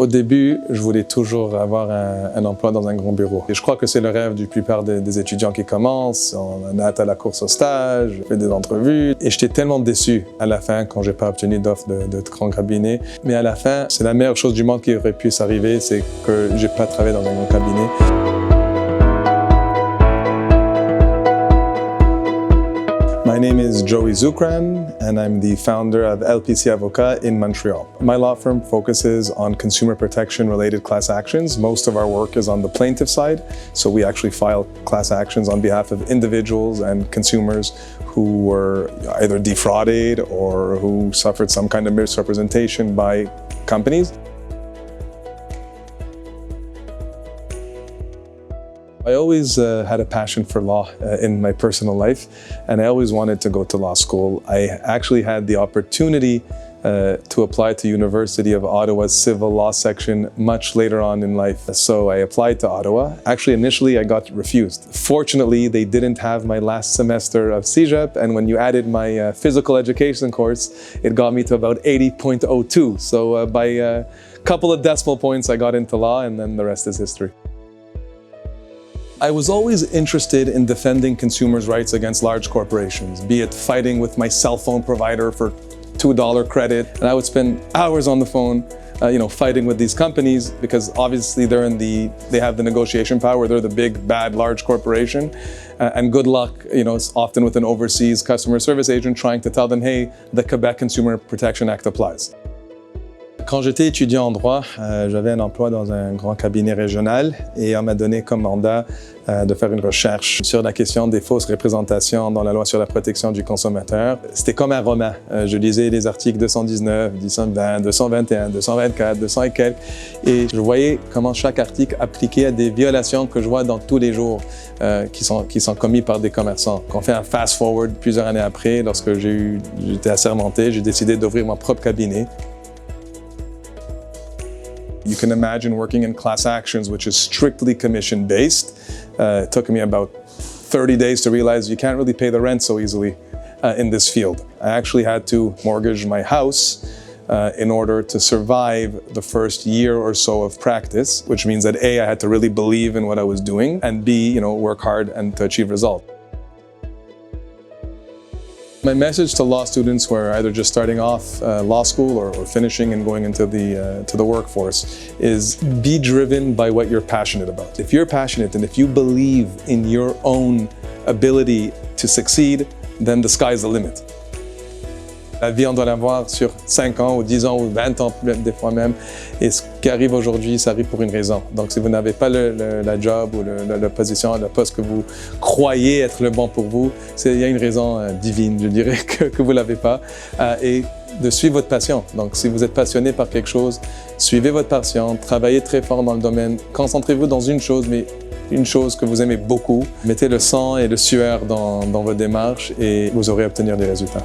Au début, je voulais toujours avoir un emploi dans un grand bureau. Et je crois que c'est le rêve du plupart des étudiants qui commencent. On a hâte à la course au stage, on fait des entrevues. Et j'étais tellement déçu à la fin quand j'ai pas obtenu d'offre de grand cabinet. Mais à la fin, c'est la meilleure chose du monde qui aurait pu s'arriver, c'est que j'ai pas travaillé dans un grand cabinet. My name is Joey Zukran, and I'm the founder of LPC Avocat in Montreal. My law firm focuses on consumer protection-related class actions. Most of our work is on the plaintiff side, so we actually file class actions on behalf of individuals and consumers who were either defrauded or who suffered some kind of misrepresentation by companies. I always had a passion for law in my personal life, and I always wanted to go to law school. I actually had the opportunity to apply to University of Ottawa's civil law section much later on in life. So I applied to Ottawa. Actually, initially I got refused. Fortunately, they didn't have my last semester of CEGEP, and when you added my physical education course, it got me to about 80.02. So by a couple of decimal points, I got into law, and then the rest is history. I was always interested in defending consumers' rights against large corporations, be it fighting with my cell phone provider for $2 credit. And I would spend hours on the phone, fighting with these companies because obviously they have the negotiation power. They're the big, bad, large corporation. And good luck, it's often with an overseas customer service agent trying to tell them, hey, the Quebec Consumer Protection Act applies. Quand j'étais étudiant en droit, j'avais un emploi dans un grand cabinet régional et on m'a donné comme mandat de faire une recherche sur la question des fausses représentations dans la loi sur la protection du consommateur. C'était comme un roman. Je lisais les articles 219, 220, 221, 224, 200 et quelques, et je voyais comment chaque article appliquait à des violations que je vois dans tous les jours qui sont commis par des commerçants. Quand on fait un fast-forward plusieurs années après, lorsque j'étais assermenté, j'ai décidé d'ouvrir mon propre cabinet. You can imagine working in class actions, which is strictly commission-based. It took me about 30 days to realize you can't really pay the rent so easily in this field. I actually had to mortgage my house in order to survive the first year or so of practice, which means that A, I had to really believe in what I was doing, and B, work hard and to achieve results. My message to law students who are either just starting off law school or finishing and going into the workforce is be driven by what you're passionate about. If you're passionate and if you believe in your own ability to succeed, then the sky's the limit. La vie, on doit la voir sur 5 ans ou 10 ans ou 20 ans, des fois même. Et ce qui arrive aujourd'hui, ça arrive pour une raison. Donc si vous n'avez pas la job ou la position, le poste que vous croyez être le bon pour vous, il y a une raison divine, je dirais, que vous ne l'avez pas. Et de suivre votre passion. Donc si vous êtes passionné par quelque chose, suivez votre passion, travaillez très fort dans le domaine, concentrez-vous dans une chose, mais une chose que vous aimez beaucoup. Mettez le sang et le sueur dans vos démarches et vous aurez à obtenir des résultats.